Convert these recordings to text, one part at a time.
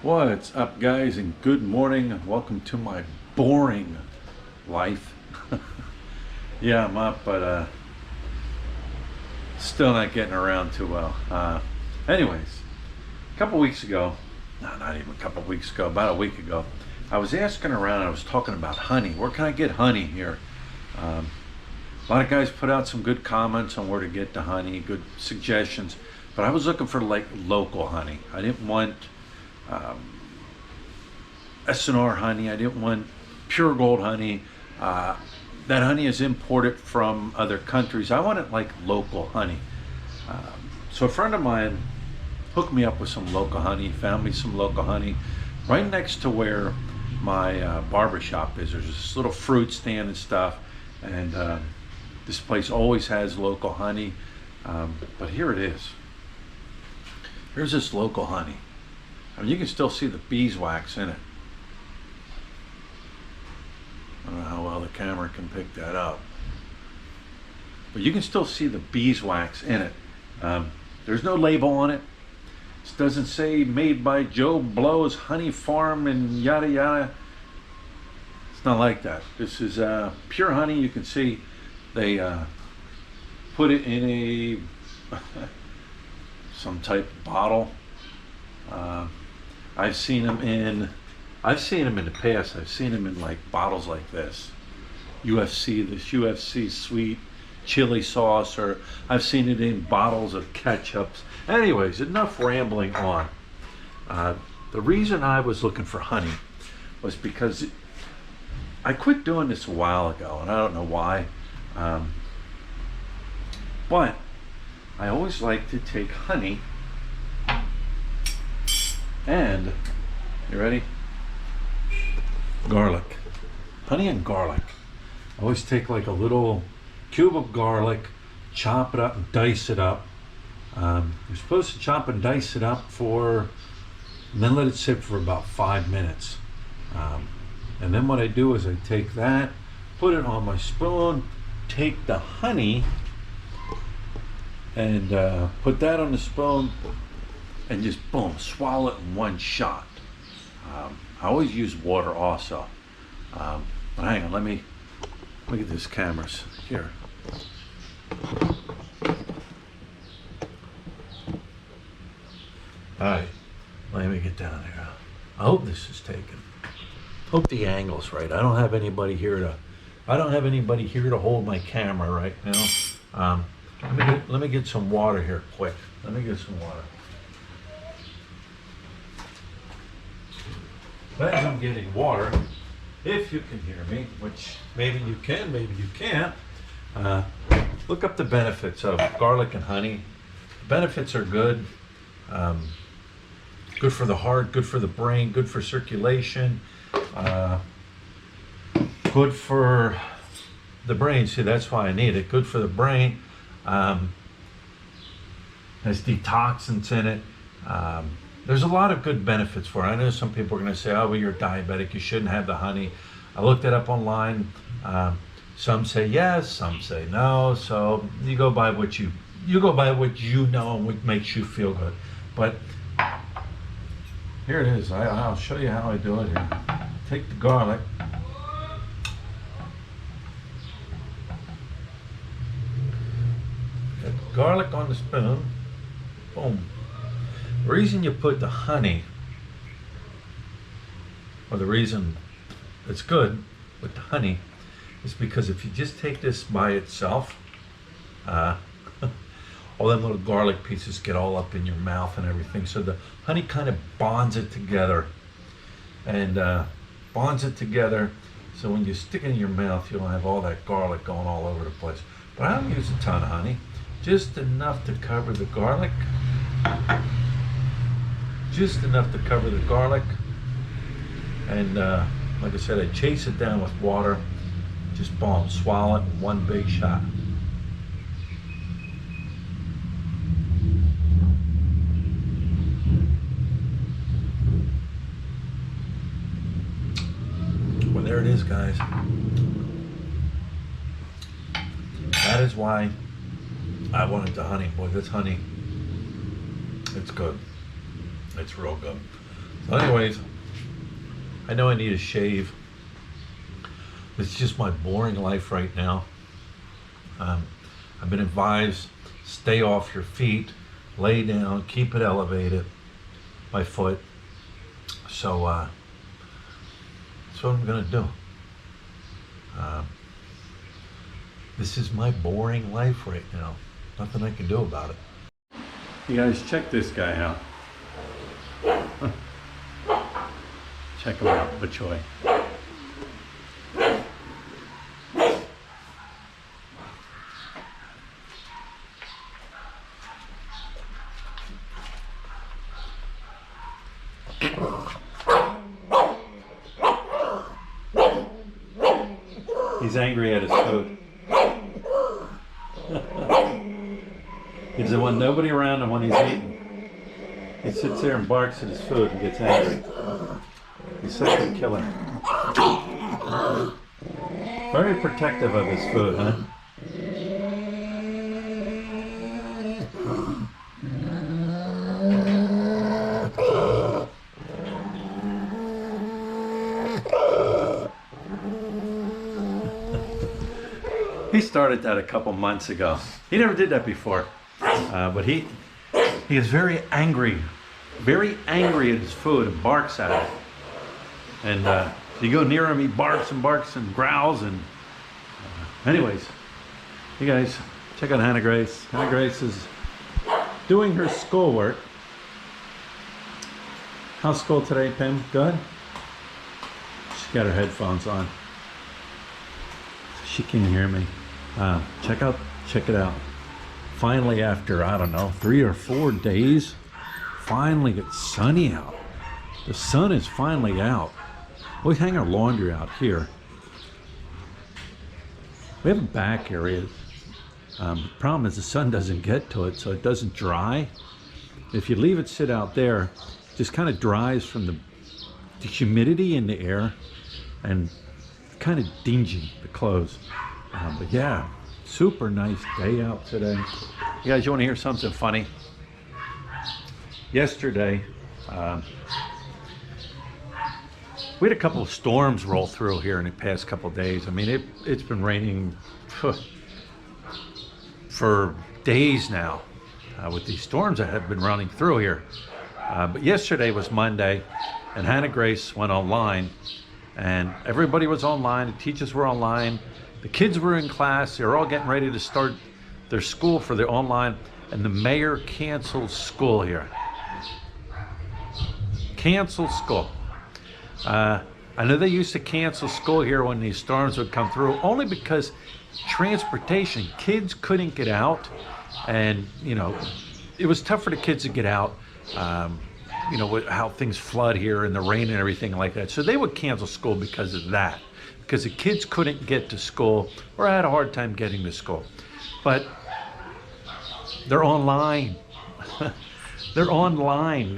What's up, guys, and good morning, and welcome to my boring life. Yeah, I'm up, but still not getting around too well. Anyways, a couple weeks ago, no, not even a couple weeks ago, about a week ago, I was asking around. I was talking about honey. Where can I get honey here? Um, a lot of guys put out some good comments on where to get the honey, good suggestions, but I was looking for like local honey. I didn't want um, SNR honey. I didn't want pure gold honey. Uh, that honey is imported from other countries. I wanted like local honey. So a friend of mine hooked me up with some local honey, found me some local honey right next to where my barber shop is. There's this little fruit stand and stuff, and this place always has local honey. But here it is. Here's this local honey. I mean, you can still see the beeswax in it. I don't know how well the camera can pick that up, but you can still see the beeswax in it. There's no label on it. It doesn't say made by Joe Blow's Honey Farm and yada yada. It's not like that. This is pure honey. You can see they put it in a some type of bottle. I've seen them in the past. I've seen them in like bottles like this UFC sweet chili sauce, or I've seen it in bottles of ketchups. Anyways, enough rambling on. The reason I was looking for honey was because I quit doing this a while ago, and I don't know why, but I always like to take honey and, you ready? Garlic. Honey and garlic. I always take like a little cube of garlic, chop it up and dice it up. You're supposed to chop and dice it up and then let it sit for about 5 minutes. And then what I do is I take that, put it on my spoon, take the honey and put that on the spoon and just boom, swallow it in one shot. I always use water also. But hang on, let me look at this cameras here. All right, let me get down here. I hope this is taken. Hope the angle's right. I don't have anybody here to hold my camera right now. Let me get some water here quick. Let me get some water. As I'm getting water, if you can hear me, which maybe you can, maybe you can't, look up the benefits of garlic and honey. The benefits are good. Good for the heart, good for the brain, good for circulation, good for the brain. See, that's why I need it. Good for the brain. Has detoxins in it. There's a lot of good benefits for it. I know some people are going to say, oh, well, you're diabetic, you shouldn't have the honey. I looked it up online. Some say yes, some say no. So you go by what you know and what makes you feel good. But here it is. I'll show you how I do it here. Take the garlic. Got the garlic on the spoon. Boom. The reason you put the honey, or the reason it's good with the honey, is because if you just take this by itself, all them little garlic pieces get all up in your mouth and everything. So the honey kind of bonds it together, and so when you stick it in your mouth, you don't have all that garlic going all over the place. But I don't use a ton of honey, just enough to cover the garlic. Just enough to cover the garlic, and like I said, I chase it down with water, just boom, swallow it in one big shot. Well, there it is, guys. That is why I wanted the honey. Boy, this honey, it's good. It's real good. So anyways, I know I need a shave. It's just my boring life right now. I've been advised, stay off your feet, lay down, keep it elevated, my foot. So that's what I'm gonna do. This is my boring life right now. Nothing I can do about it. You guys, check this guy out. Check him out, Bachoy. He's angry at his food. He doesn't want nobody around him when he's eating. He sits there and barks at his food and gets angry. He's such a killer. Very protective of his food, huh? He started that a couple months ago. He never did that before, but he is very angry at his food and barks at it. And you go near him, he barks and growls. And anyways, you guys, check out Hannah Grace. Hannah Grace is doing her schoolwork. How's school today, Pim? Good? She's got her headphones on. She can't hear me. Check it out. Finally, after, I don't know, 3 or 4 days, finally it's sunny out. The sun is finally out. We hang our laundry out here. We have a back area. The problem is the sun doesn't get to it, so it doesn't dry. If you leave it sit out there, it just kind of dries from the humidity in the air and kind of dingy, the clothes. But yeah, super nice day out today. You guys, you want to hear something funny? Yesterday, we had a couple of storms roll through here in the past couple of days. I mean, it's been raining for days now with these storms that have been running through here. But yesterday was Monday, and Hannah Grace went online, and everybody was online. The teachers were online. The kids were in class. They were all getting ready to start their school for their online, and the mayor canceled school here. Canceled school. I know they used to cancel school here when these storms would come through, only because transportation, kids couldn't get out, and you know, it was tough for the kids to get out. You know, with how things flood here and the rain and everything like that. So they would cancel school because of that, because the kids couldn't get to school or had a hard time getting to school. But they're online. They're online.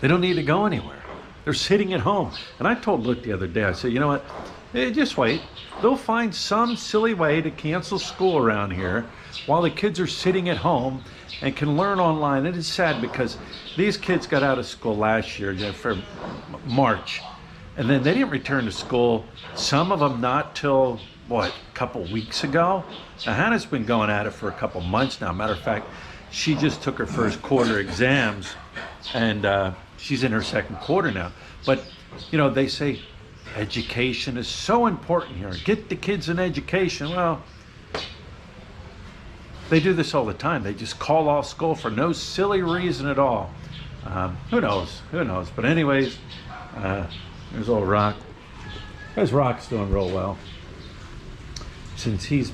They don't need to go anywhere. They're sitting at home. And I told Luke the other day, I said, you know what, just wait. They'll find some silly way to cancel school around here while the kids are sitting at home and can learn online. It is sad because these kids got out of school last year, for March, and then they didn't return to school. Some of them not till, what, a couple weeks ago? Now, Hannah's been going at it for a couple months now. Matter of fact, she just took her first quarter exams, and she's in her second quarter now. But, you know, they say education is so important here. Get the kids an education. Well, they do this all the time. They just call off school for no silly reason at all. Who knows? Who knows? But anyways, there's old Rock. There's Rock's doing real well. Since things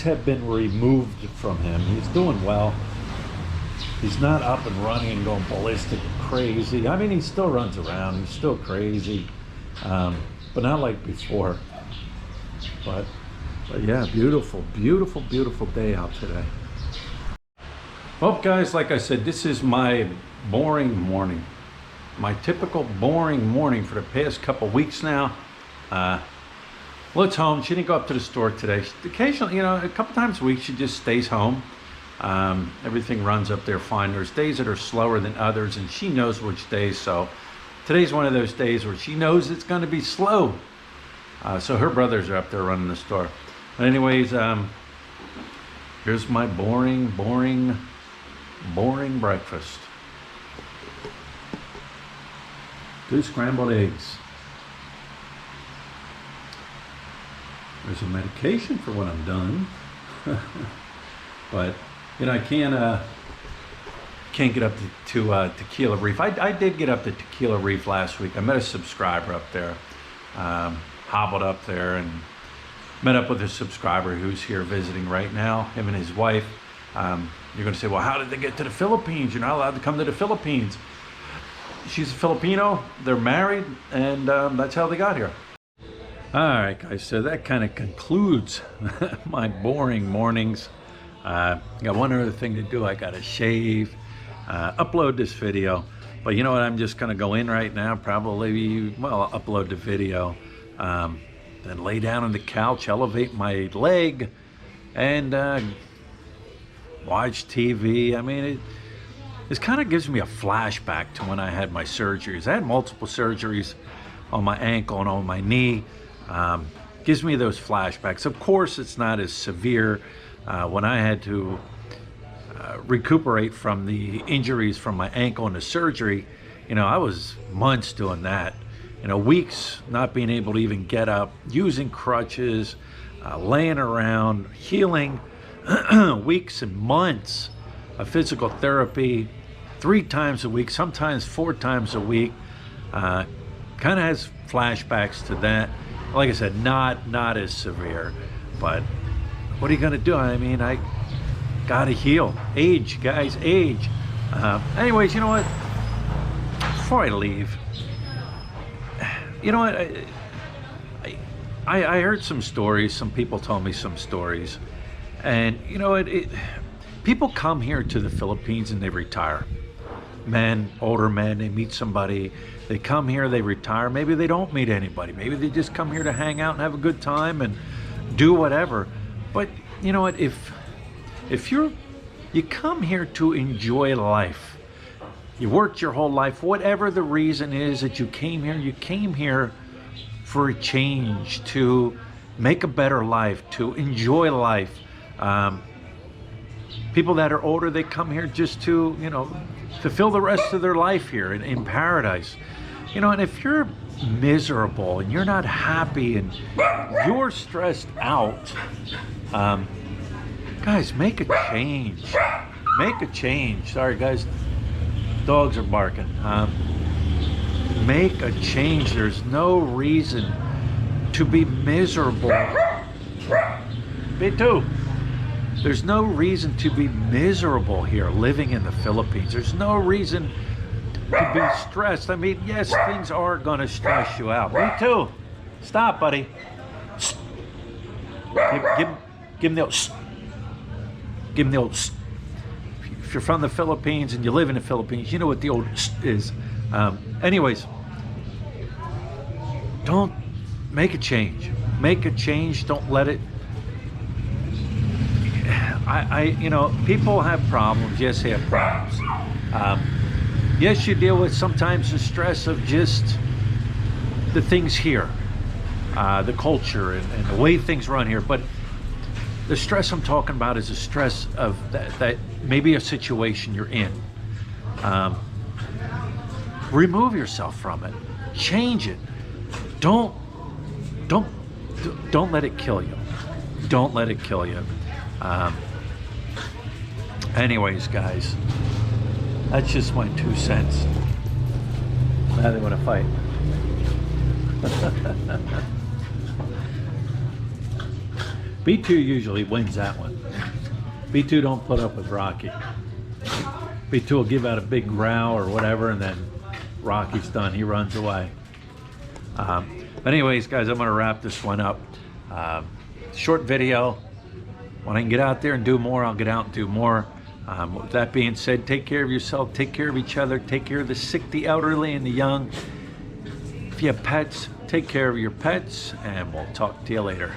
have been removed from him, he's doing well. He's not up and running and going ballistic and crazy. I mean, he still runs around. He's still crazy, but not like before. But yeah, beautiful, beautiful, beautiful day out today. Well, guys, like I said, this is my boring morning. My typical boring morning for the past couple weeks now. Well, it's home. She didn't go up to the store today. Occasionally, you know, a couple times a week, she just stays home. Everything runs up there fine. There's days that are slower than others, and she knows which days. So today's one of those days where she knows it's going to be slow. So her brothers are up there running the store. But anyways, here's my boring breakfast. 2 scrambled eggs. There's a medication for when I'm done. But you know, I can't get up to Tequila Reef. I did get up to Tequila Reef last week. I met a subscriber up there. Hobbled up there and met up with a subscriber who's here visiting right now, him and his wife. You're going to say, well, how did they get to the Philippines? You're not allowed to come to the Philippines. She's a Filipino, they're married, and that's how they got here. All right, guys, so that kind of concludes my boring mornings. Got one other thing to do. I got to shave, upload this video. But you know what? I'm just going to go in right now, probably, well, I'll upload the video, then lay down on the couch, elevate my leg, and watch TV. I mean, this kind of gives me a flashback to when I had my surgeries. I had multiple surgeries on my ankle and on my knee. Gives me those flashbacks. Of course, it's not as severe. When I had to recuperate from the injuries from my ankle and the surgery, you know, I was months doing that. You know, weeks not being able to even get up, using crutches, laying around, healing, weeks and months of physical therapy, 3 times a week, sometimes 4 times a week. Kind of has flashbacks to that. Like I said, not as severe, but what are you gonna do? I mean, I gotta heal. Age, guys, age. Anyways, you know what? Before I leave, you know what? I heard some stories. Some people told me some stories, and you know what? People come here to the Philippines and they retire. Men, older men, they meet somebody. They come here, they retire. Maybe they don't meet anybody. Maybe they just come here to hang out and have a good time and do whatever. But you know what? If you come here to enjoy life, you worked your whole life, whatever the reason is that you came here for a change, to make a better life, to enjoy life. People that are older, they come here just to, you know, fulfill the rest of their life here in paradise. You know, and if you're miserable and you're not happy and you're stressed out, guys, make a change. Make a change. Sorry, guys, dogs are barking. Make a change. There's no reason to be miserable. Me too. There's no reason to be miserable here living in the Philippines. There's no reason to be stressed. I mean, yes, things are going to stress you out. Me too. Stop, buddy. Give him the old. Give him the old. If you're from the Philippines and you live in the Philippines, you know what the old is. Anyways, don't make a change. Make a change. Don't let it. You know, people have problems. Yes, they have problems. Yes, you deal with sometimes the stress of just the things here, the culture and the way things run here. But the stress I'm talking about is the stress of that maybe a situation you're in. Remove yourself from it. Change it. Don't let it kill you. Don't let it kill you. Anyways, guys, that's just my 2 cents. Now they want to fight. B2 usually wins that one. B2 don't put up with Rocky. B2 will give out a big growl or whatever, and then Rocky's done. He runs away. But anyways, guys, I'm going to wrap this one up. Short video. When I can get out there and do more, I'll get out and do more. With that being said, take care of yourself, take care of each other, take care of the sick, the elderly, and the young. If you have pets, take care of your pets, and we'll talk to you later.